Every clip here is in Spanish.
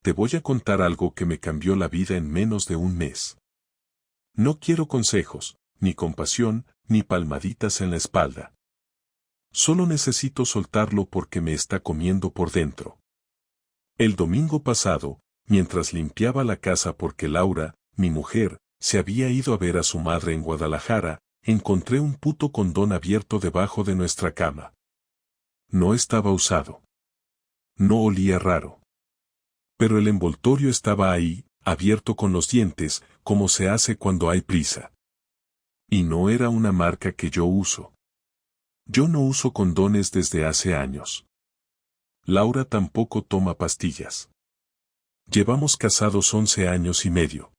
te voy a contar algo que me cambió la vida en menos de un mes. No quiero consejos, ni compasión, ni palmaditas en la espalda. Solo necesito soltarlo porque me está comiendo por dentro. El domingo pasado, mientras limpiaba la casa porque Laura, mi mujer, se había ido a ver a su madre en Guadalajara, encontré un puto condón abierto debajo de nuestra cama. No estaba usado. No olía raro. Pero el envoltorio estaba ahí, abierto con los dientes, como se hace cuando hay prisa. Y no era una marca que yo uso. Yo no uso condones desde hace años. Laura tampoco toma pastillas. Llevamos casados 11 años y medio.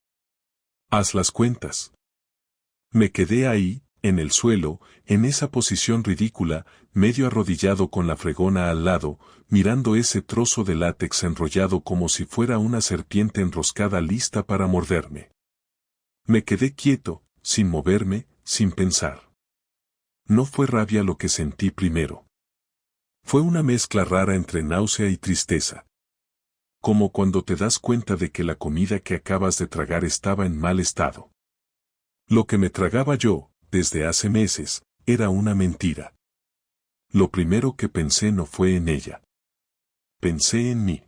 Haz las cuentas. Me quedé ahí, en el suelo, en esa posición ridícula, medio arrodillado con la fregona al lado, mirando ese trozo de látex enrollado como si fuera una serpiente enroscada lista para morderme. Me quedé quieto, sin moverme, sin pensar. No fue rabia lo que sentí primero. Fue una mezcla rara entre náusea y tristeza. Como cuando te das cuenta de que la comida que acabas de tragar estaba en mal estado. Lo que me tragaba yo, desde hace meses, era una mentira. Lo primero que pensé no fue en ella. Pensé en mí.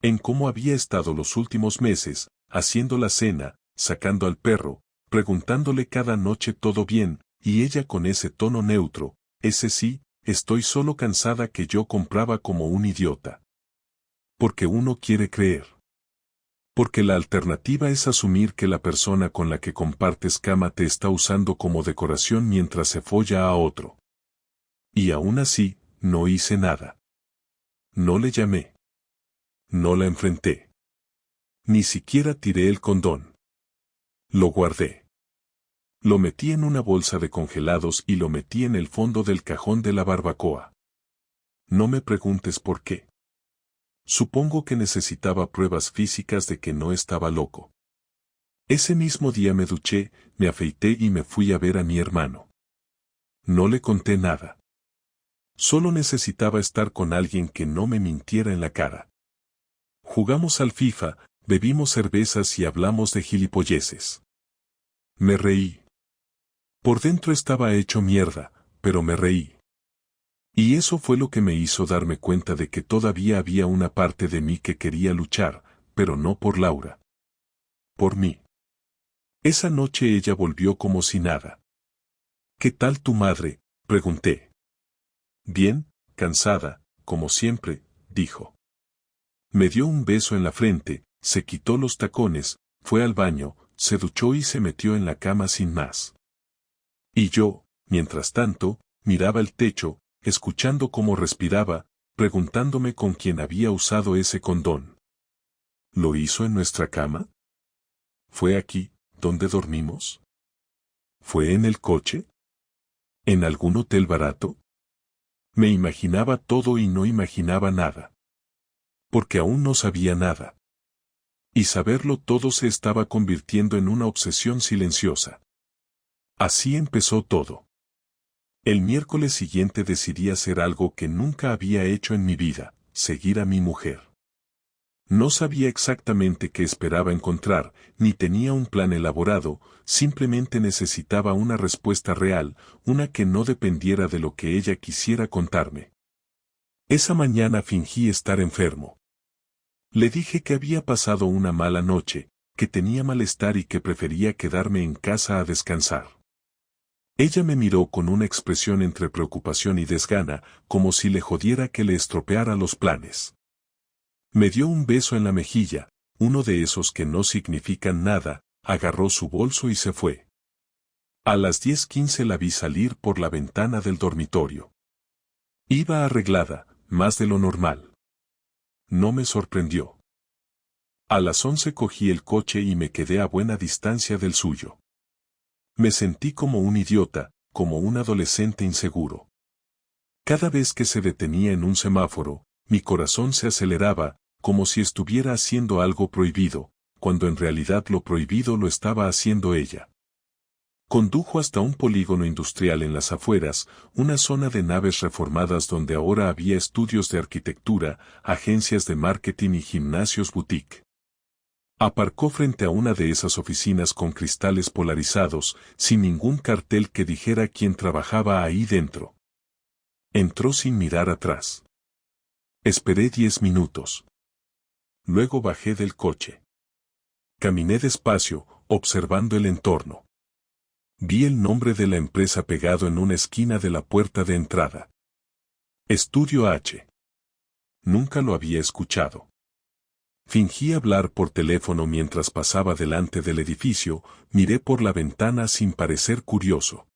En cómo había estado los últimos meses, haciendo la cena, sacando al perro, preguntándole cada noche todo bien, y ella con ese tono neutro, ese sí, estoy solo cansada que yo compraba como un idiota. Porque uno quiere creer. Porque la alternativa es asumir que la persona con la que compartes cama te está usando como decoración mientras se folla a otro. Y aún así, no hice nada. No le llamé. No la enfrenté. Ni siquiera tiré el condón. Lo guardé. Lo metí en una bolsa de congelados y lo metí en el fondo del cajón de la barbacoa. No me preguntes por qué. Supongo que necesitaba pruebas físicas de que no estaba loco. Ese mismo día me duché, me afeité y me fui a ver a mi hermano. No le conté nada. Solo necesitaba estar con alguien que no me mintiera en la cara. Jugamos al FIFA, bebimos cervezas y hablamos de gilipolleces. Me reí. Por dentro estaba hecho mierda, pero me reí. Y eso fue lo que me hizo darme cuenta de que todavía había una parte de mí que quería luchar, pero no por Laura. Por mí. Esa noche ella volvió como si nada. ¿Qué tal tu madre?, pregunté. Bien, cansada, como siempre, dijo. Me dio un beso en la frente, se quitó los tacones, fue al baño, se duchó y se metió en la cama sin más. Y yo, mientras tanto, miraba el techo, escuchando cómo respiraba, preguntándome con quién había usado ese condón. ¿Lo hizo en nuestra cama? ¿Fue aquí, donde dormimos? ¿Fue en el coche? ¿En algún hotel barato? Me imaginaba todo y no imaginaba nada. Porque aún no sabía nada. Y saberlo todo se estaba convirtiendo en una obsesión silenciosa. Así empezó todo. El miércoles siguiente decidí hacer algo que nunca había hecho en mi vida, seguir a mi mujer. No sabía exactamente qué esperaba encontrar, ni tenía un plan elaborado, simplemente necesitaba una respuesta real, una que no dependiera de lo que ella quisiera contarme. Esa mañana fingí estar enfermo. Le dije que había pasado una mala noche, que tenía malestar y que prefería quedarme en casa a descansar. Ella me miró con una expresión entre preocupación y desgana, como si le jodiera que le estropeara los planes. Me dio un beso en la mejilla, uno de esos que no significan nada, agarró su bolso y se fue. A las 10:15 la vi salir por la ventana del dormitorio. Iba arreglada, más de lo normal. No me sorprendió. A las 11 cogí el coche y me quedé a buena distancia del suyo. Me sentí como un idiota, como un adolescente inseguro. Cada vez que se detenía en un semáforo, mi corazón se aceleraba, como si estuviera haciendo algo prohibido, cuando en realidad lo prohibido lo estaba haciendo ella. Condujo hasta un polígono industrial en las afueras, una zona de naves reformadas donde ahora había estudios de arquitectura, agencias de marketing y gimnasios boutique. Aparcó frente a una de esas oficinas con cristales polarizados, sin ningún cartel que dijera quién trabajaba ahí dentro. Entró sin mirar atrás. Esperé 10 minutos. Luego bajé del coche. Caminé despacio, observando el entorno. Vi el nombre de la empresa pegado en una esquina de la puerta de entrada. Estudio H. Nunca lo había escuchado. Fingí hablar por teléfono mientras pasaba delante del edificio, miré por la ventana sin parecer curioso.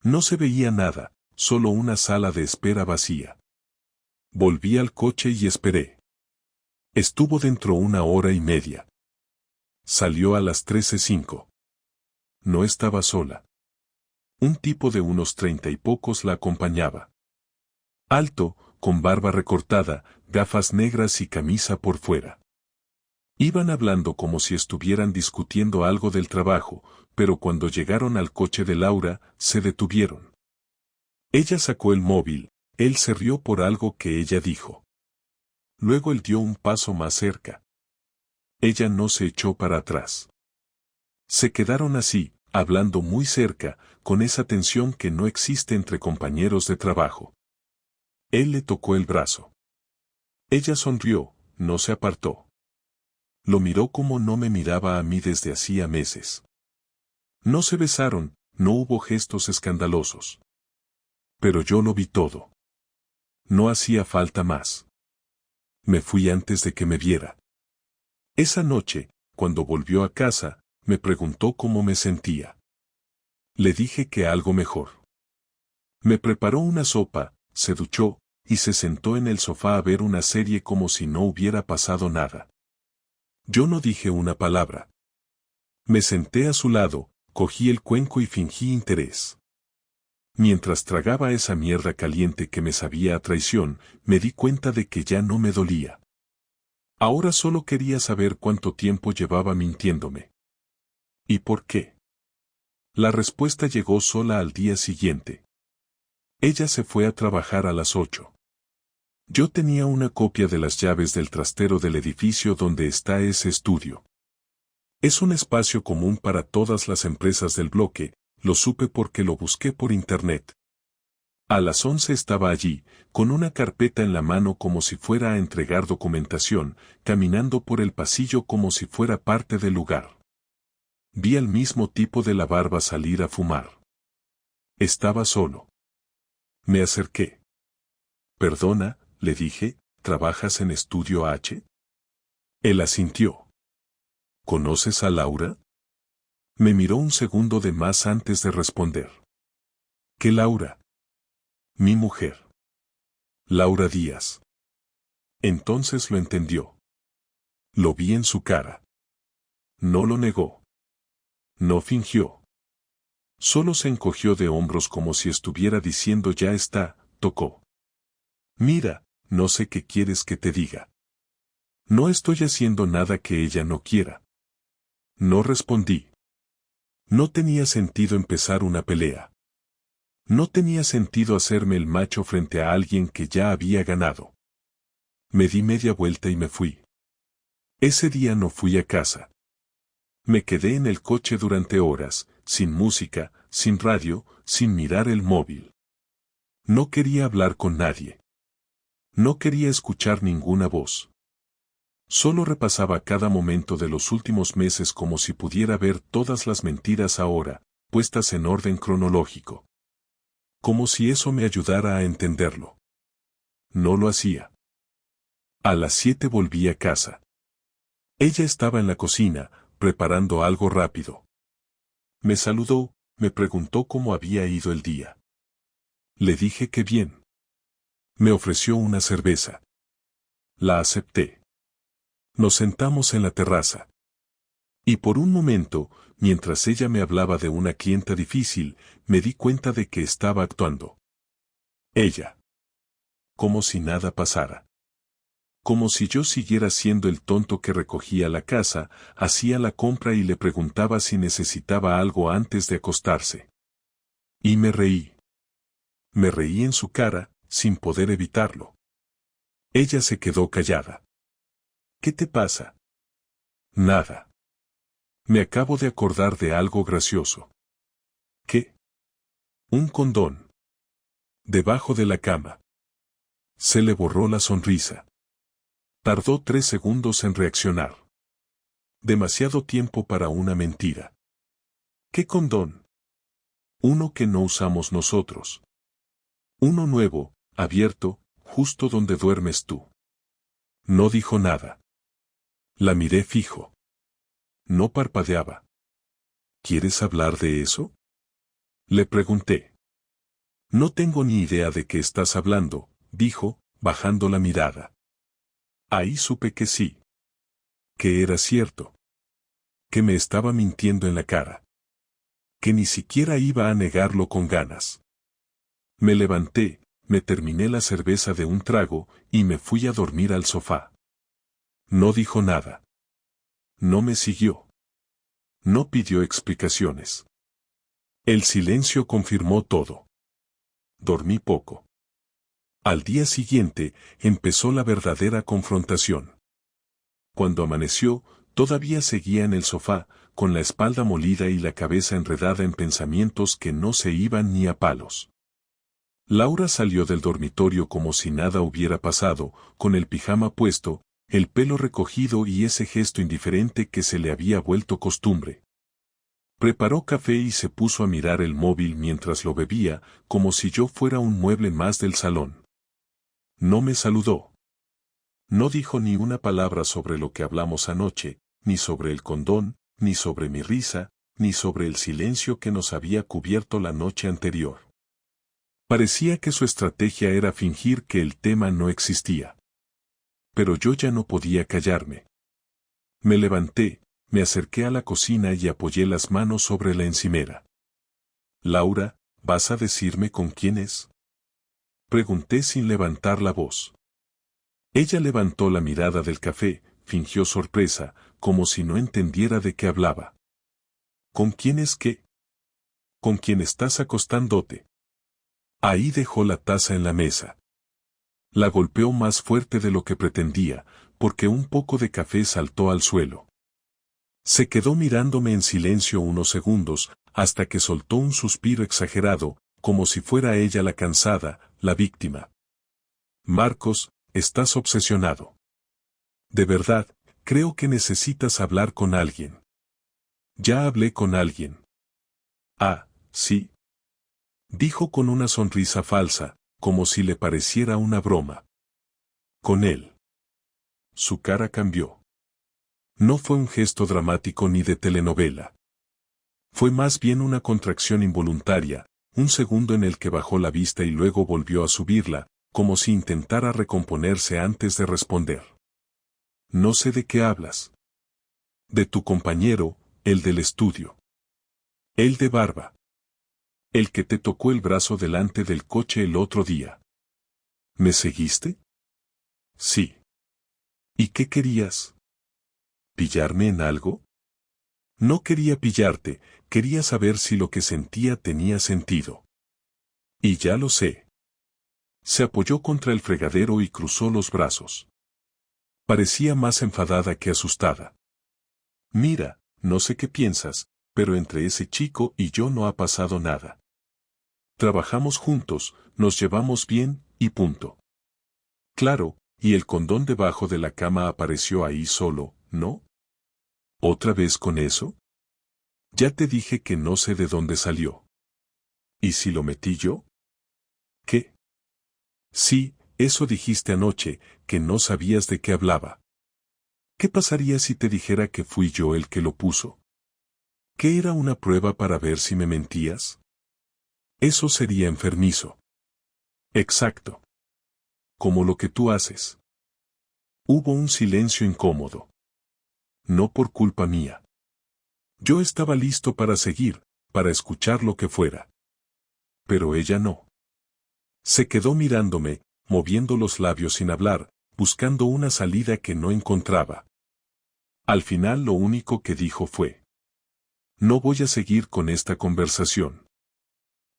No se veía nada, solo una sala de espera vacía. Volví al coche y esperé. Estuvo dentro 1 hora y media. Salió a las 13:05. No estaba sola. Un tipo de unos 30 y pocos la acompañaba. Alto, con barba recortada, gafas negras y camisa por fuera. Iban hablando como si estuvieran discutiendo algo del trabajo, pero cuando llegaron al coche de Laura, se detuvieron. Ella sacó el móvil, él se rió por algo que ella dijo. Luego él dio un paso más cerca. Ella no se echó para atrás. Se quedaron así, hablando muy cerca, con esa tensión que no existe entre compañeros de trabajo. Él le tocó el brazo. Ella sonrió, no se apartó. Lo miró como no me miraba a mí desde hacía meses. No se besaron, no hubo gestos escandalosos. Pero yo lo vi todo. No hacía falta más. Me fui antes de que me viera. Esa noche, cuando volvió a casa, me preguntó cómo me sentía. Le dije que algo mejor. Me preparó una sopa, se duchó, y se sentó en el sofá a ver una serie como si no hubiera pasado nada. Yo no dije una palabra. Me senté a su lado, cogí el cuenco y fingí interés. Mientras tragaba esa mierda caliente que me sabía a traición, me di cuenta de que ya no me dolía. Ahora solo quería saber cuánto tiempo llevaba mintiéndome. ¿Y por qué? La respuesta llegó sola al día siguiente. Ella se fue a trabajar a las 8. Yo tenía una copia de las llaves del trastero del edificio donde está ese estudio. Es un espacio común para todas las empresas del bloque, lo supe porque lo busqué por internet. A las 11 estaba allí, con una carpeta en la mano como si fuera a entregar documentación, caminando por el pasillo como si fuera parte del lugar. Vi al mismo tipo de la barba salir a fumar. Estaba solo. Me acerqué. Perdona, le dije, ¿trabajas en Estudio H? Él asintió. ¿Conoces a Laura? Me miró un segundo de más antes de responder. ¿Qué Laura? Mi mujer. Laura Díaz. Entonces lo entendió. Lo vi en su cara. No lo negó. No fingió. Solo se encogió de hombros como si estuviera diciendo ya está, tocó. Mira, no sé qué quieres que te diga. No estoy haciendo nada que ella no quiera. No respondí. No tenía sentido empezar una pelea. No tenía sentido hacerme el macho frente a alguien que ya había ganado. Me di media vuelta y me fui. Ese día no fui a casa. Me quedé en el coche durante horas, sin música, sin radio, sin mirar el móvil. No quería hablar con nadie. No quería escuchar ninguna voz. Solo repasaba cada momento de los últimos meses como si pudiera ver todas las mentiras ahora, puestas en orden cronológico. Como si eso me ayudara a entenderlo. No lo hacía. A las 7 volví a casa. Ella estaba en la cocina, preparando algo rápido. Me saludó, me preguntó cómo había ido el día. Le dije que bien. Me ofreció una cerveza. La acepté. Nos sentamos en la terraza. Y por un momento, mientras ella me hablaba de una clienta difícil, me di cuenta de que estaba actuando. Ella. Como si nada pasara. como si yo siguiera siendo el tonto que recogía la casa, hacía la compra y le preguntaba si necesitaba algo antes de acostarse. Y me reí. Me reí en su cara, sin poder evitarlo. Ella se quedó callada. ¿Qué te pasa? Nada. Me acabo de acordar de algo gracioso. ¿Qué? Un condón. Debajo de la cama. Se le borró la sonrisa. Tardó 3 segundos en reaccionar. Demasiado tiempo para una mentira. ¿Qué condón? Uno que no usamos nosotros. Uno nuevo, abierto, justo donde duermes tú. No dijo nada. La miré fijo. No parpadeaba. ¿Quieres hablar de eso? Le pregunté. No tengo ni idea de qué estás hablando, dijo, bajando la mirada. Ahí supe que sí. Que era cierto. Que me estaba mintiendo en la cara. Que ni siquiera iba a negarlo con ganas. Me levanté, me terminé la cerveza de un trago, y me fui a dormir al sofá. No dijo nada. No me siguió. No pidió explicaciones. El silencio confirmó todo. Dormí poco. Al día siguiente, empezó la verdadera confrontación. Cuando amaneció, todavía seguía en el sofá, con la espalda molida y la cabeza enredada en pensamientos que no se iban ni a palos. Laura salió del dormitorio como si nada hubiera pasado, con el pijama puesto, el pelo recogido y ese gesto indiferente que se le había vuelto costumbre. Preparó café y se puso a mirar el móvil mientras lo bebía, como si yo fuera un mueble más del salón. No me saludó. No dijo ni una palabra sobre lo que hablamos anoche, ni sobre el condón, ni sobre mi risa, ni sobre el silencio que nos había cubierto la noche anterior. Parecía que su estrategia era fingir que el tema no existía. Pero yo ya no podía callarme. Me levanté, me acerqué a la cocina y apoyé las manos sobre la encimera. Laura, ¿vas a decirme con quién es? Pregunté sin levantar la voz. Ella levantó la mirada del café, fingió sorpresa, como si no entendiera de qué hablaba. ¿Con quién es qué? ¿Con quién estás acostándote? Ahí dejó la taza en la mesa. La golpeó más fuerte de lo que pretendía, porque un poco de café saltó al suelo. Se quedó mirándome en silencio unos segundos, hasta que soltó un suspiro exagerado, como si fuera ella la cansada, la víctima. Marcos, estás obsesionado. De verdad, creo que necesitas hablar con alguien. Ya hablé con alguien. Ah, sí. Dijo con una sonrisa falsa, como si le pareciera una broma. Con él. Su cara cambió. No fue un gesto dramático ni de telenovela. Fue más bien una contracción involuntaria, un segundo en el que bajó la vista y luego volvió a subirla, como si intentara recomponerse antes de responder. No sé de qué hablas. De tu compañero, el del estudio. El de barba. El que te tocó el brazo delante del coche el otro día. ¿Me seguiste? Sí. ¿Y qué querías? ¿Pillarme en algo? No quería pillarte, quería saber si lo que sentía tenía sentido. Y ya lo sé. Se apoyó contra el fregadero y cruzó los brazos. Parecía más enfadada que asustada. Mira, no sé qué piensas, pero entre ese chico y yo no ha pasado nada. Trabajamos juntos, nos llevamos bien, y punto. Claro, y el condón debajo de la cama apareció ahí solo, ¿no? ¿Otra vez con eso? Ya te dije que no sé de dónde salió. ¿Y si lo metí yo? ¿Qué? Sí, eso dijiste anoche, que no sabías de qué hablaba. ¿Qué pasaría si te dijera que fui yo el que lo puso? ¿Qué era una prueba para ver si me mentías? Eso sería enfermizo. Exacto. Como lo que tú haces. Hubo un silencio incómodo. No por culpa mía. Yo estaba listo para seguir, para escuchar lo que fuera. Pero ella no. Se quedó mirándome, moviendo los labios sin hablar, buscando una salida que no encontraba. Al final lo único que dijo fue: no voy a seguir con esta conversación.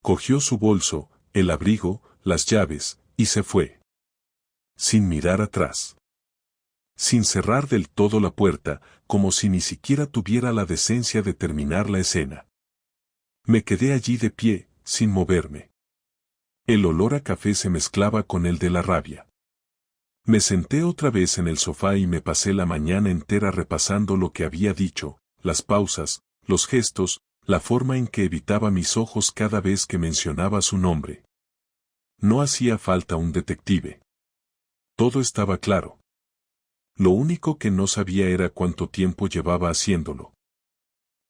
Cogió su bolso, el abrigo, las llaves, y se fue. Sin mirar atrás. Sin cerrar del todo la puerta, como si ni siquiera tuviera la decencia de terminar la escena. Me quedé allí de pie, sin moverme. El olor a café se mezclaba con el de la rabia. Me senté otra vez en el sofá y me pasé la mañana entera repasando lo que había dicho, las pausas, los gestos, la forma en que evitaba mis ojos cada vez que mencionaba su nombre. No hacía falta un detective. Todo estaba claro. Lo único que no sabía era cuánto tiempo llevaba haciéndolo.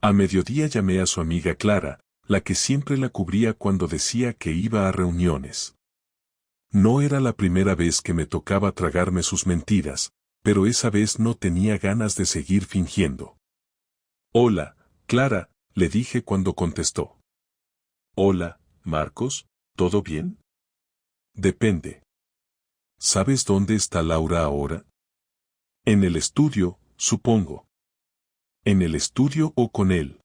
A mediodía llamé a su amiga Clara, la que siempre la cubría cuando decía que iba a reuniones. No era la primera vez que me tocaba tragarme sus mentiras, pero esa vez no tenía ganas de seguir fingiendo. Hola, Clara, le dije cuando contestó. Hola, Marcos, ¿todo bien? Depende. ¿Sabes dónde está Laura ahora? En el estudio, supongo. ¿En el estudio o con él?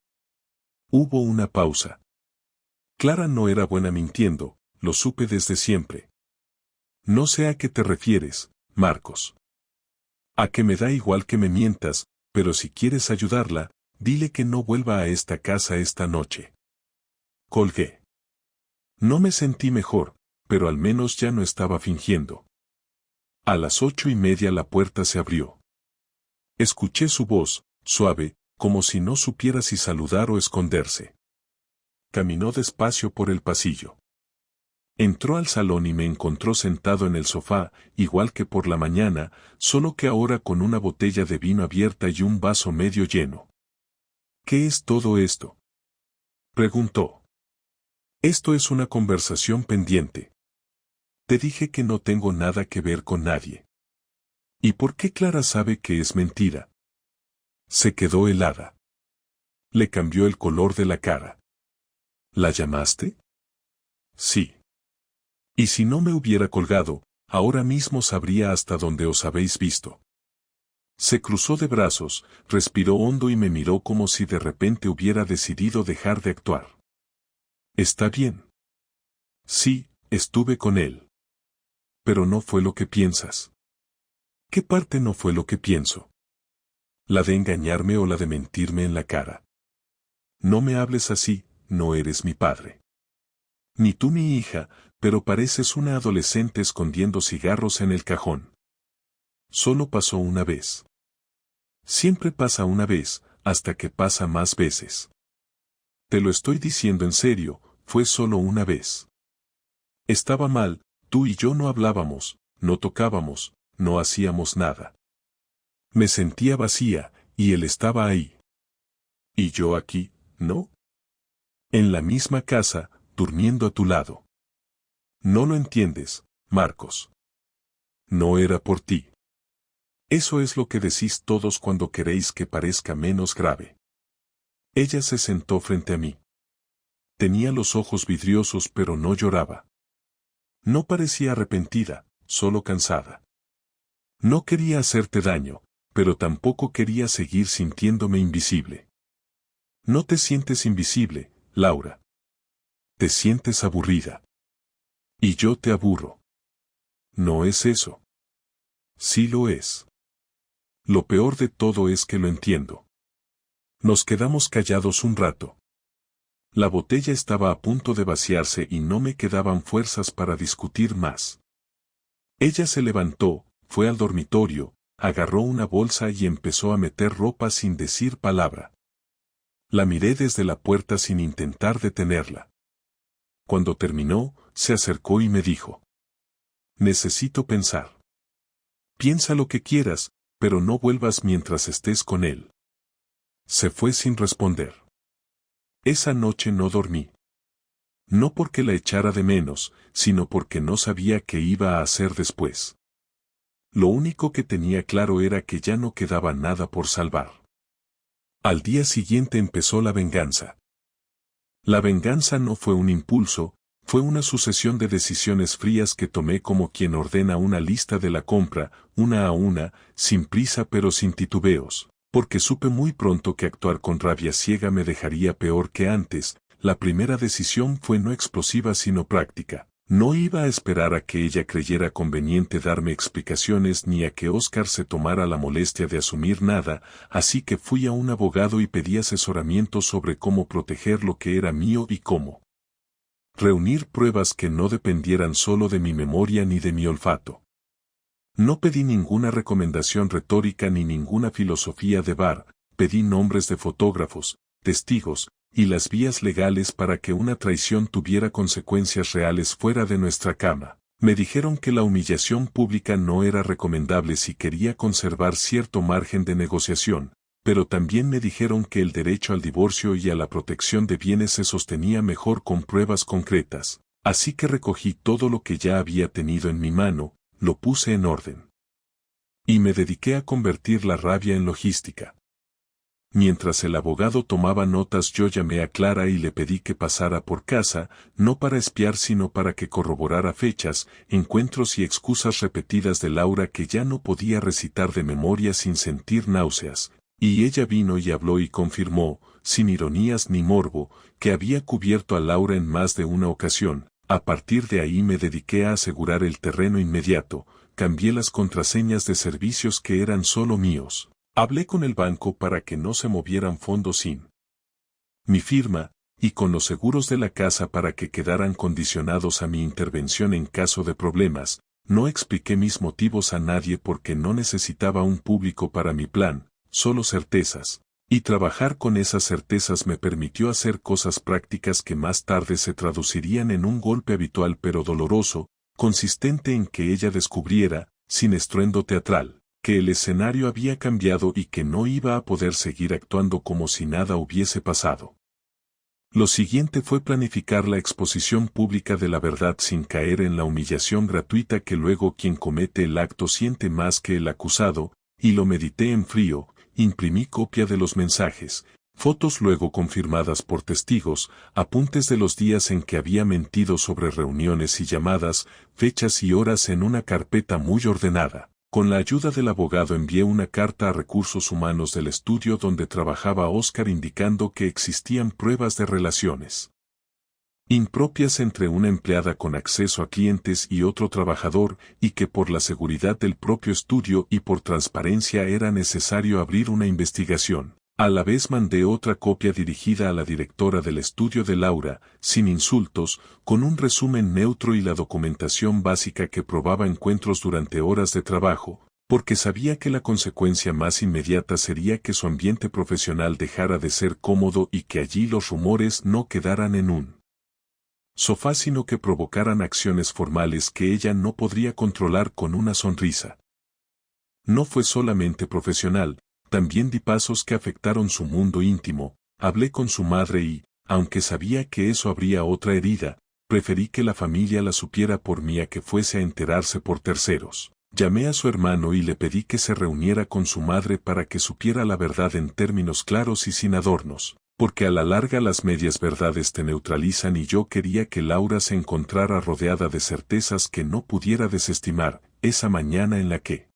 Hubo una pausa. Clara no era buena mintiendo, lo supe desde siempre. No sé a qué te refieres, Marcos. A que me da igual que me mientas, pero si quieres ayudarla, dile que no vuelva a esta casa esta noche. Colgué. No me sentí mejor, pero al menos ya no estaba fingiendo. A las 8:30 la puerta se abrió. Escuché su voz, suave, como si no supiera si saludar o esconderse. Caminó despacio por el pasillo. Entró al salón y me encontró sentado en el sofá, igual que por la mañana, solo que ahora con una botella de vino abierta y un vaso medio lleno. ¿Qué es todo esto?, preguntó. Esto es una conversación pendiente. Te dije que no tengo nada que ver con nadie. ¿Y por qué Clara sabe que es mentira? Se quedó helada. Le cambió el color de la cara. ¿La llamaste? Sí. Y si no me hubiera colgado, ahora mismo sabría hasta dónde os habéis visto. Se cruzó de brazos, respiró hondo y me miró como si de repente hubiera decidido dejar de actuar. ¿Está bien? Sí, estuve con él. Pero no fue lo que piensas. ¿Qué parte no fue lo que pienso? ¿La de engañarme o la de mentirme en la cara? No me hables así, no eres mi padre. Ni tú mi hija, pero pareces una adolescente escondiendo cigarros en el cajón. Solo pasó una vez. Siempre pasa una vez, hasta que pasa más veces. Te lo estoy diciendo en serio, fue solo una vez. Estaba mal, tú y yo no hablábamos, no tocábamos, no hacíamos nada. Me sentía vacía, y él estaba ahí. Y yo aquí, ¿no? En la misma casa, durmiendo a tu lado. No lo entiendes, Marcos. No era por ti. Eso es lo que decís todos cuando queréis que parezca menos grave. Ella se sentó frente a mí. Tenía los ojos vidriosos pero no lloraba. No parecía arrepentida, solo cansada. No quería hacerte daño, pero tampoco quería seguir sintiéndome invisible. No te sientes invisible, Laura. Te sientes aburrida. Y yo te aburro. No es eso. Sí lo es. Lo peor de todo es que lo entiendo. Nos quedamos callados un rato. La botella estaba a punto de vaciarse y no me quedaban fuerzas para discutir más. Ella se levantó, fue al dormitorio, agarró una bolsa y empezó a meter ropa sin decir palabra. La miré desde la puerta sin intentar detenerla. Cuando terminó, se acercó y me dijo: necesito pensar. Piensa lo que quieras, pero no vuelvas mientras estés con él. Se fue sin responder. Esa noche no dormí. No porque la echara de menos, sino porque no sabía qué iba a hacer después. Lo único que tenía claro era que ya no quedaba nada por salvar. Al día siguiente empezó la venganza. La venganza no fue un impulso, Fue una sucesión de decisiones frías que tomé como quien ordena una lista de la compra, una a una, sin prisa pero sin titubeos, porque supe muy pronto que actuar con rabia ciega me dejaría peor que antes. La primera decisión fue no explosiva sino práctica. No iba a esperar a que ella creyera conveniente darme explicaciones ni a que Oscar se tomara la molestia de asumir nada, así que fui a un abogado y pedí asesoramiento sobre cómo proteger lo que era mío y cómo reunir pruebas que no dependieran solo de mi memoria ni de mi olfato. No pedí ninguna recomendación retórica ni ninguna filosofía de bar, pedí nombres de fotógrafos, testigos, y las vías legales para que una traición tuviera consecuencias reales fuera de nuestra cama. Me dijeron que la humillación pública no era recomendable si quería conservar cierto margen de negociación, pero también me dijeron que el derecho al divorcio y a la protección de bienes se sostenía mejor con pruebas concretas. Así que recogí todo lo que ya había tenido en mi mano, lo puse en orden. Y me dediqué a convertir la rabia en logística. Mientras el abogado tomaba notas yo llamé a Clara y le pedí que pasara por casa, no para espiar sino para que corroborara fechas, encuentros y excusas repetidas de Laura que ya no podía recitar de memoria sin sentir náuseas. Y ella vino y habló y confirmó, sin ironías ni morbo, que había cubierto a Laura en más de una ocasión. A partir de ahí me dediqué a asegurar el terreno inmediato, cambié las contraseñas de servicios que eran solo míos. Hablé con el banco para que no se movieran fondos sin mi firma, y con los seguros de la casa para que quedaran condicionados a mi intervención en caso de problemas. No expliqué mis motivos a nadie porque no necesitaba un público para mi plan, solo certezas. Y trabajar con esas certezas me permitió hacer cosas prácticas que más tarde se traducirían en un golpe habitual pero doloroso, consistente en que ella descubriera, sin estruendo teatral, que el escenario había cambiado y que no iba a poder seguir actuando como si nada hubiese pasado. Lo siguiente fue planificar la exposición pública de la verdad sin caer en la humillación gratuita que luego quien comete el acto siente más que el acusado, y lo medité en frío. Imprimí copia de los mensajes, fotos luego confirmadas por testigos, apuntes de los días en que había mentido sobre reuniones y llamadas, fechas y horas en una carpeta muy ordenada. Con la ayuda del abogado envié una carta a Recursos Humanos del estudio donde trabajaba Oscar indicando que existían pruebas de relaciones impropias entre una empleada con acceso a clientes y otro trabajador, y que por la seguridad del propio estudio y por transparencia era necesario abrir una investigación. A la vez mandé otra copia dirigida a la directora del estudio de Laura, sin insultos, con un resumen neutro y la documentación básica que probaba encuentros durante horas de trabajo, porque sabía que la consecuencia más inmediata sería que su ambiente profesional dejara de ser cómodo y que allí los rumores no quedaran en un sofá sino que provocaran acciones formales que ella no podría controlar con una sonrisa. No fue solamente profesional, también di pasos que afectaron su mundo íntimo, hablé con su madre y, aunque sabía que eso habría otra herida, preferí que la familia la supiera por mí a que fuese a enterarse por terceros. Llamé a su hermano y le pedí que se reuniera con su madre para que supiera la verdad en términos claros y sin adornos. Porque a la larga las medias verdades te neutralizan y yo quería que Laura se encontrara rodeada de certezas que no pudiera desestimar. Esa mañana en la que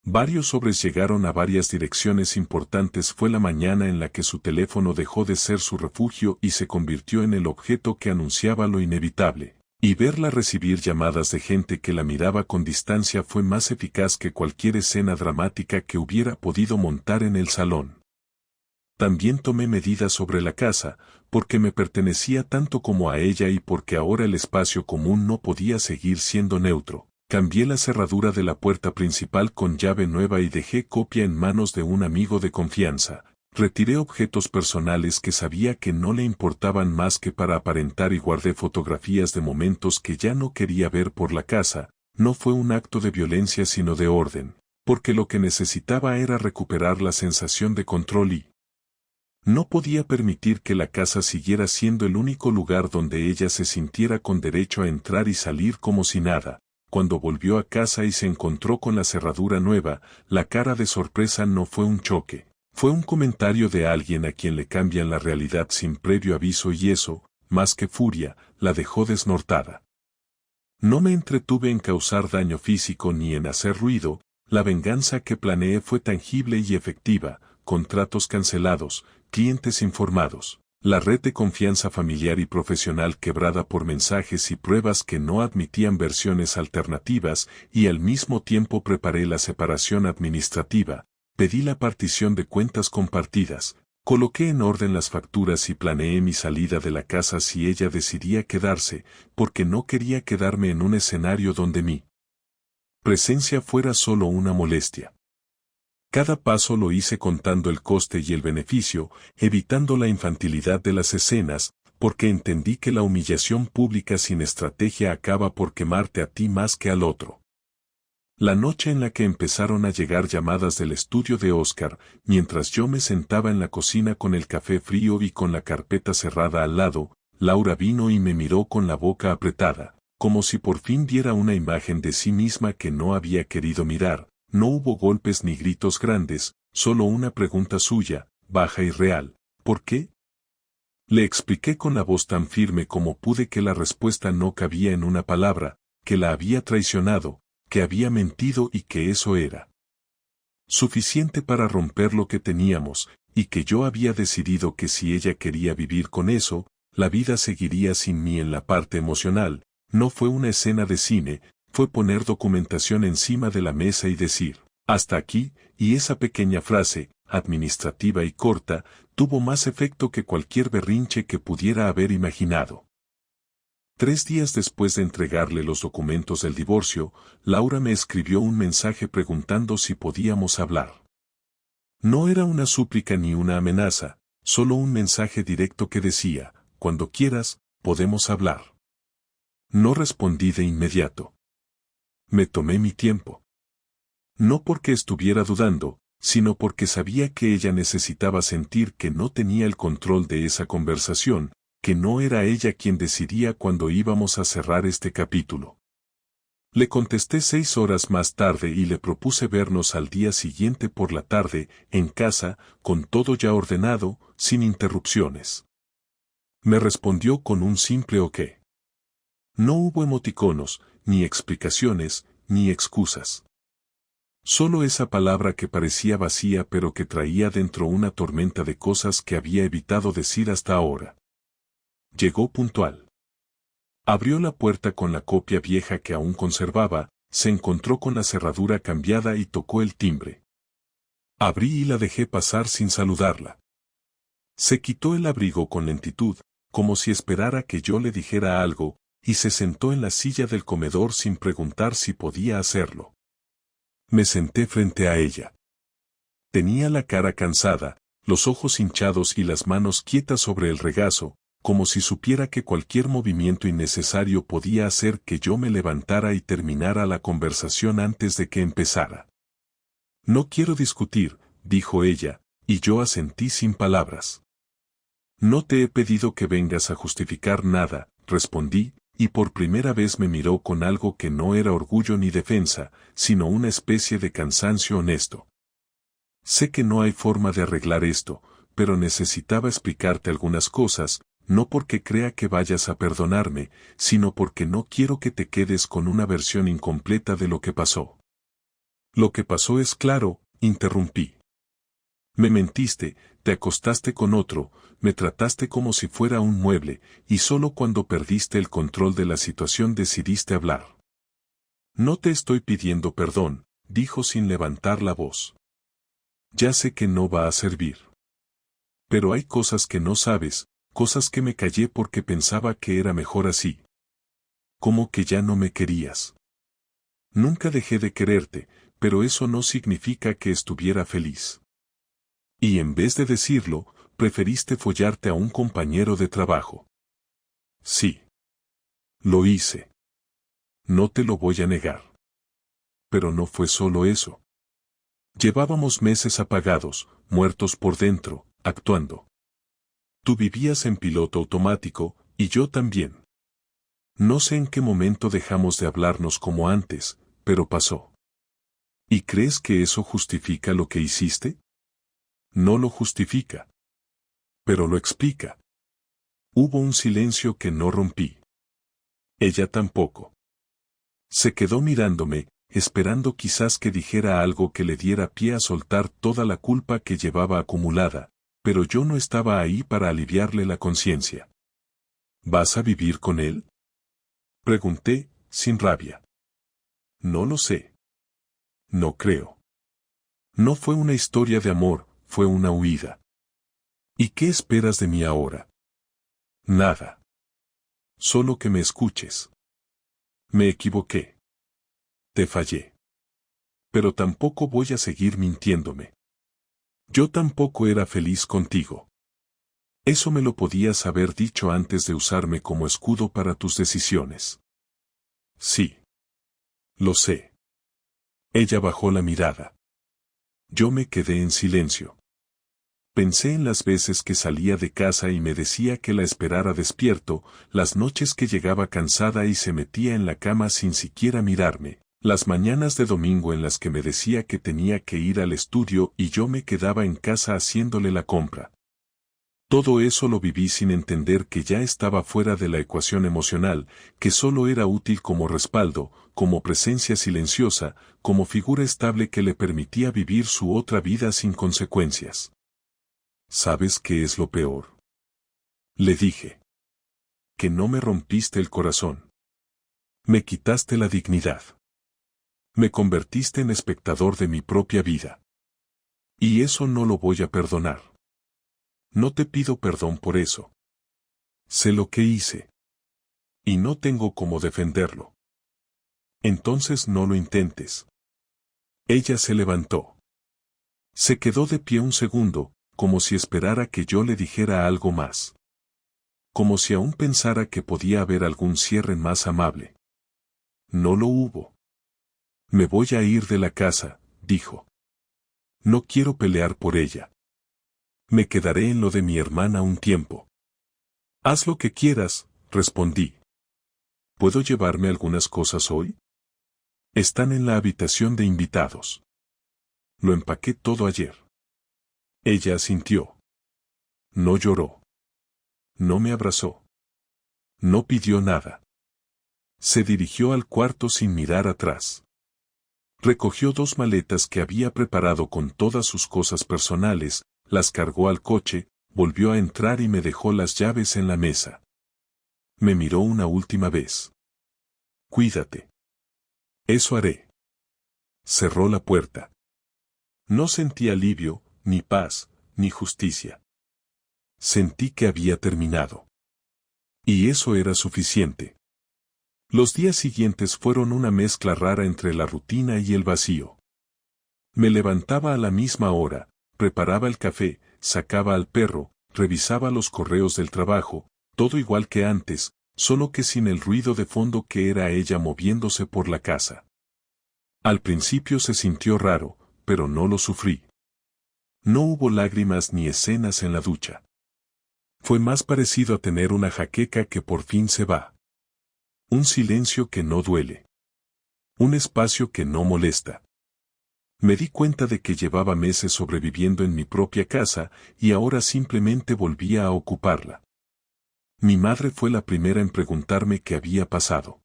varios sobres llegaron a varias direcciones importantes fue la mañana en la que su teléfono dejó de ser su refugio y se convirtió en el objeto que anunciaba lo inevitable. Y verla recibir llamadas de gente que la miraba con distancia fue más eficaz que cualquier escena dramática que hubiera podido montar en el salón. También tomé medidas sobre la casa, porque me pertenecía tanto como a ella y porque ahora el espacio común no podía seguir siendo neutro. Cambié la cerradura de la puerta principal con llave nueva y dejé copia en manos de un amigo de confianza. Retiré objetos personales que sabía que no le importaban más que para aparentar y guardé fotografías de momentos que ya no quería ver por la casa. No fue un acto de violencia sino de orden, porque lo que necesitaba era recuperar la sensación de control y no podía permitir que la casa siguiera siendo el único lugar donde ella se sintiera con derecho a entrar y salir como si nada. Cuando volvió a casa y se encontró con la cerradura nueva, la cara de sorpresa no fue un choque. Fue un comentario de alguien a quien le cambian la realidad sin previo aviso y eso, más que furia, la dejó desnortada. No me entretuve en causar daño físico ni en hacer ruido, la venganza que planeé fue tangible y efectiva, contratos cancelados, clientes informados, la red de confianza familiar y profesional quebrada por mensajes y pruebas que no admitían versiones alternativas, y al mismo tiempo preparé la separación administrativa, pedí la partición de cuentas compartidas, coloqué en orden las facturas y planeé mi salida de la casa si ella decidía quedarse, porque no quería quedarme en un escenario donde mi presencia fuera solo una molestia. Cada paso lo hice contando el coste y el beneficio, evitando la infantilidad de las escenas, porque entendí que la humillación pública sin estrategia acaba por quemarte a ti más que al otro. La noche en la que empezaron a llegar llamadas del estudio de Oscar, mientras yo me sentaba en la cocina con el café frío y con la carpeta cerrada al lado, Laura vino y me miró con la boca apretada, como si por fin diera una imagen de sí misma que no había querido mirar. No hubo golpes ni gritos grandes, solo una pregunta suya, baja y real. ¿Por qué? Le expliqué con la voz tan firme como pude que la respuesta no cabía en una palabra, que la había traicionado, que había mentido y que eso era suficiente para romper lo que teníamos, y que yo había decidido que si ella quería vivir con eso, la vida seguiría sin mí en la parte emocional. No fue una escena de cine, fue poner documentación encima de la mesa y decir, hasta aquí, y esa pequeña frase, administrativa y corta, tuvo más efecto que cualquier berrinche que pudiera haber imaginado. 3 días después de entregarle los documentos del divorcio, Laura me escribió un mensaje preguntando si podíamos hablar. No era una súplica ni una amenaza, solo un mensaje directo que decía, cuando quieras, podemos hablar. No respondí de inmediato. Me tomé mi tiempo. No porque estuviera dudando, sino porque sabía que ella necesitaba sentir que no tenía el control de esa conversación, que no era ella quien decidía cuándo íbamos a cerrar este capítulo. Le contesté 6 horas más tarde y le propuse vernos al día siguiente por la tarde, en casa, con todo ya ordenado, sin interrupciones. Me respondió con un simple ok. No hubo emoticonos, ni explicaciones, ni excusas. Solo esa palabra que parecía vacía pero que traía dentro una tormenta de cosas que había evitado decir hasta ahora. Llegó puntual. Abrió la puerta con la copia vieja que aún conservaba, se encontró con la cerradura cambiada y tocó el timbre. Abrí y la dejé pasar sin saludarla. Se quitó el abrigo con lentitud, como si esperara que yo le dijera algo, y se sentó en la silla del comedor sin preguntar si podía hacerlo. Me senté frente a ella. Tenía la cara cansada, los ojos hinchados y las manos quietas sobre el regazo, como si supiera que cualquier movimiento innecesario podía hacer que yo me levantara y terminara la conversación antes de que empezara. No quiero discutir, dijo ella, y yo asentí sin palabras. No te he pedido que vengas a justificar nada, respondí, y por primera vez me miró con algo que no era orgullo ni defensa, sino una especie de cansancio honesto. Sé que no hay forma de arreglar esto, pero necesitaba explicarte algunas cosas, no porque crea que vayas a perdonarme, sino porque no quiero que te quedes con una versión incompleta de lo que pasó. Lo que pasó es claro, interrumpí. Me mentiste, te acostaste con otro, me trataste como si fuera un mueble, y solo cuando perdiste el control de la situación decidiste hablar. No te estoy pidiendo perdón, dijo sin levantar la voz. Ya sé que no va a servir. Pero hay cosas que no sabes, cosas que me callé porque pensaba que era mejor así. Como que ya no me querías. Nunca dejé de quererte, pero eso no significa que estuviera feliz. Y en vez de decirlo, preferiste follarte a un compañero de trabajo. Sí. Lo hice. No te lo voy a negar. Pero no fue solo eso. Llevábamos meses apagados, muertos por dentro, actuando. Tú vivías en piloto automático, y yo también. No sé en qué momento dejamos de hablarnos como antes, pero pasó. ¿Y crees que eso justifica lo que hiciste? No lo justifica. Pero lo explica. Hubo un silencio que no rompí. Ella tampoco. Se quedó mirándome, esperando quizás que dijera algo que le diera pie a soltar toda la culpa que llevaba acumulada, pero yo no estaba ahí para aliviarle la conciencia. ¿Vas a vivir con él?, pregunté, sin rabia. No lo sé. No creo. No fue una historia de amor, fue una huida. ¿Y qué esperas de mí ahora? Nada. Solo que me escuches. Me equivoqué. Te fallé. Pero tampoco voy a seguir mintiéndome. Yo tampoco era feliz contigo. Eso me lo podías haber dicho antes de usarme como escudo para tus decisiones. Sí. Lo sé. Ella bajó la mirada. Yo me quedé en silencio. Pensé en las veces que salía de casa y me decía que la esperara despierto, las noches que llegaba cansada y se metía en la cama sin siquiera mirarme, las mañanas de domingo en las que me decía que tenía que ir al estudio y yo me quedaba en casa haciéndole la compra. Todo eso lo viví sin entender que ya estaba fuera de la ecuación emocional, que solo era útil como respaldo, como presencia silenciosa, como figura estable que le permitía vivir su otra vida sin consecuencias. ¿Sabes qué es lo peor?, le dije. Que no me rompiste el corazón. Me quitaste la dignidad. Me convertiste en espectador de mi propia vida. Y eso no lo voy a perdonar. No te pido perdón por eso. Sé lo que hice. Y no tengo cómo defenderlo. Entonces no lo intentes. Ella se levantó. Se quedó de pie un segundo, como si esperara que yo le dijera algo más. Como si aún pensara que podía haber algún cierre más amable. No lo hubo. Me voy a ir de la casa, dijo. No quiero pelear por ella. Me quedaré en lo de mi hermana un tiempo. Haz lo que quieras, respondí. ¿Puedo llevarme algunas cosas hoy? Están en la habitación de invitados. Lo empaqué todo ayer. Ella asintió. No lloró. No me abrazó. No pidió nada. Se dirigió al cuarto sin mirar atrás. Recogió 2 maletas que había preparado con todas sus cosas personales, las cargó al coche, volvió a entrar y me dejó las llaves en la mesa. Me miró una última vez. Cuídate. Eso haré. Cerró la puerta. No sentí alivio, ni paz, ni justicia. Sentí que había terminado. Y eso era suficiente. Los días siguientes fueron una mezcla rara entre la rutina y el vacío. Me levantaba a la misma hora, preparaba el café, sacaba al perro, revisaba los correos del trabajo, todo igual que antes, solo que sin el ruido de fondo que era ella moviéndose por la casa. Al principio se sintió raro, pero no lo sufrí. No hubo lágrimas ni escenas en la ducha. Fue más parecido a tener una jaqueca que por fin se va. Un silencio que no duele. Un espacio que no molesta. Me di cuenta de que llevaba meses sobreviviendo en mi propia casa y ahora simplemente volvía a ocuparla. Mi madre fue la primera en preguntarme qué había pasado.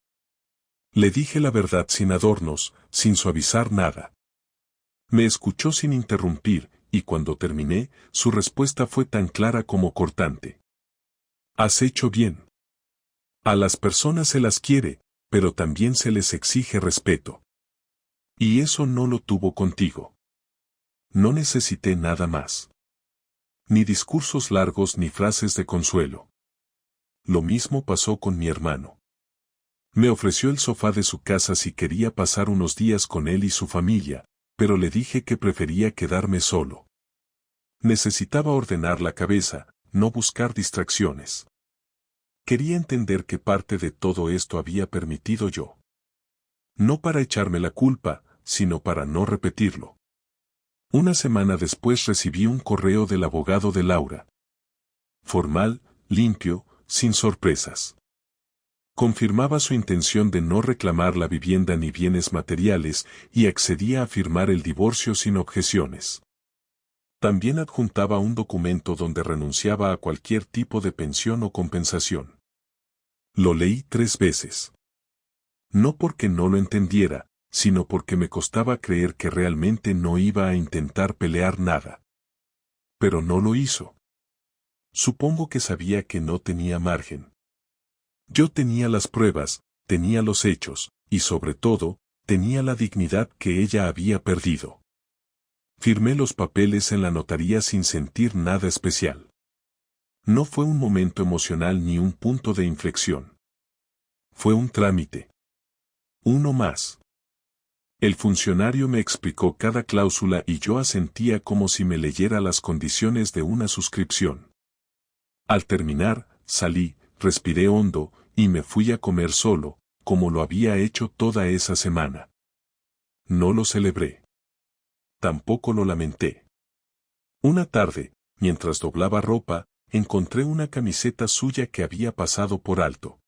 Le dije la verdad sin adornos, sin suavizar nada. Me escuchó sin interrumpir, y cuando terminé, su respuesta fue tan clara como cortante. Has hecho bien. A las personas se las quiere, pero también se les exige respeto. Y eso no lo tuvo contigo. No necesité nada más. Ni discursos largos ni frases de consuelo. Lo mismo pasó con mi hermano. Me ofreció el sofá de su casa si quería pasar unos días con él y su familia, pero le dije que prefería quedarme solo. Necesitaba ordenar la cabeza, no buscar distracciones. Quería entender qué parte de todo esto había permitido yo. No para echarme la culpa, sino para no repetirlo. Una semana después recibí un correo del abogado de Laura. Formal, limpio, sin sorpresas. Confirmaba su intención de no reclamar la vivienda ni bienes materiales y accedía a firmar el divorcio sin objeciones. También adjuntaba un documento donde renunciaba a cualquier tipo de pensión o compensación. Lo leí 3 veces. No porque no lo entendiera, sino porque me costaba creer que realmente no iba a intentar pelear nada. Pero no lo hizo. Supongo que sabía que no tenía margen. Yo tenía las pruebas, tenía los hechos, y sobre todo, tenía la dignidad que ella había perdido. Firmé los papeles en la notaría sin sentir nada especial. No fue un momento emocional ni un punto de inflexión. Fue un trámite. Uno más. El funcionario me explicó cada cláusula y yo asentía como si me leyera las condiciones de una suscripción. Al terminar, salí, respiré hondo, y me fui a comer solo, como lo había hecho toda esa semana. No lo celebré. Tampoco lo lamenté. Una tarde, mientras doblaba ropa, encontré una camiseta suya que había pasado por alto.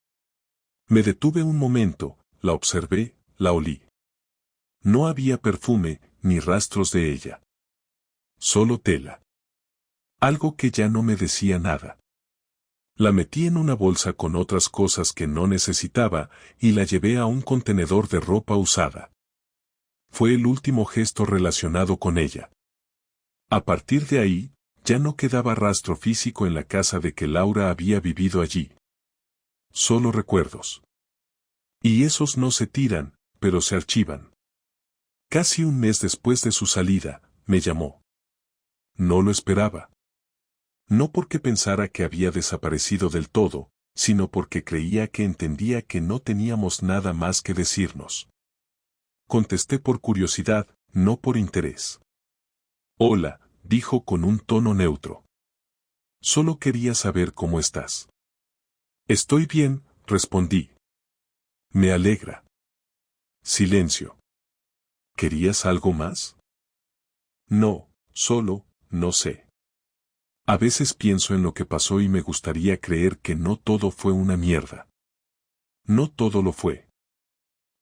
Me detuve un momento, la observé, la olí. No había perfume, ni rastros de ella. Solo tela. Algo que ya no me decía nada. La metí en una bolsa con otras cosas que no necesitaba y la llevé a un contenedor de ropa usada. Fue el último gesto relacionado con ella. A partir de ahí, ya no quedaba rastro físico en la casa de que Laura había vivido allí. Solo recuerdos. Y esos no se tiran, pero se archivan. Casi un mes después de su salida, me llamó. No lo esperaba. No porque pensara que había desaparecido del todo, sino porque creía que entendía que no teníamos nada más que decirnos. Contesté por curiosidad, no por interés. Hola, dijo con un tono neutro. Solo quería saber cómo estás. Estoy bien, respondí. Me alegra. Silencio. ¿Querías algo más? No, solo, no sé. A veces pienso en lo que pasó y me gustaría creer que no todo fue una mierda. No todo lo fue.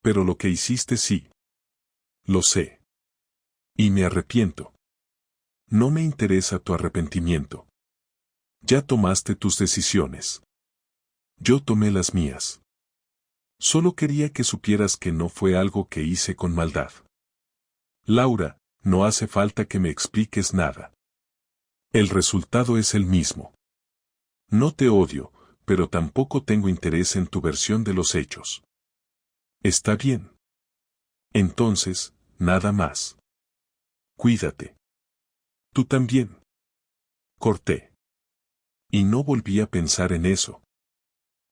Pero lo que hiciste sí. Lo sé. Y me arrepiento. No me interesa tu arrepentimiento. Ya tomaste tus decisiones. Yo tomé las mías. Solo quería que supieras que no fue algo que hice con maldad. Laura, no hace falta que me expliques nada. El resultado es el mismo. No te odio, pero tampoco tengo interés en tu versión de los hechos. ¿Está bien? Entonces, nada más. Cuídate. Tú también. Corté. Y no volví a pensar en eso.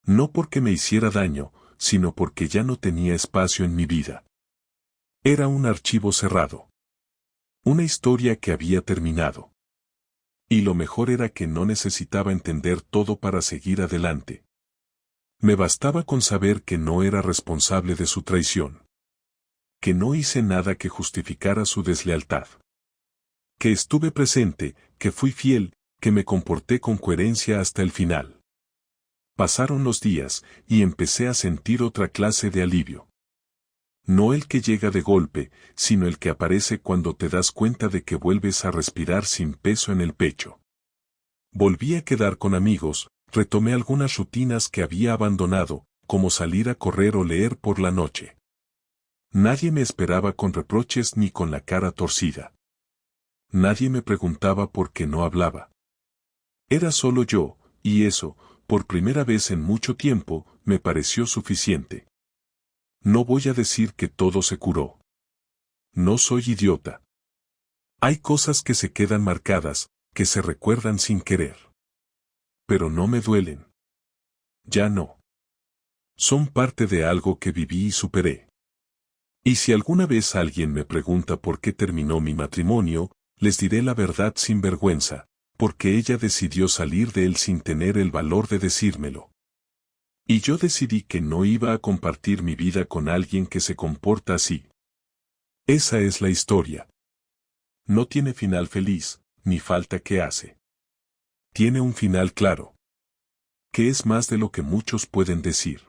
No porque me hiciera daño, sino porque ya no tenía espacio en mi vida. Era un archivo cerrado. Una historia que había terminado. Y lo mejor era que no necesitaba entender todo para seguir adelante. Me bastaba con saber que no era responsable de su traición. Que no hice nada que justificara su deslealtad. Que estuve presente, que fui fiel, que me comporté con coherencia hasta el final. Pasaron los días, y empecé a sentir otra clase de alivio. No el que llega de golpe, sino el que aparece cuando te das cuenta de que vuelves a respirar sin peso en el pecho. Volví a quedar con amigos, retomé algunas rutinas que había abandonado, como salir a correr o leer por la noche. Nadie me esperaba con reproches ni con la cara torcida. Nadie me preguntaba por qué no hablaba. Era solo yo, y eso, por primera vez en mucho tiempo, me pareció suficiente. No voy a decir que todo se curó. No soy idiota. Hay cosas que se quedan marcadas, que se recuerdan sin querer. Pero no me duelen. Ya no. Son parte de algo que viví y superé. Y si alguna vez alguien me pregunta por qué terminó mi matrimonio, les diré la verdad sin vergüenza, porque ella decidió salir de él sin tener el valor de decírmelo. Y yo decidí que no iba a compartir mi vida con alguien que se comporta así. Esa es la historia. No tiene final feliz, ni falta que hace. Tiene un final claro. Que es más de lo que muchos pueden decir.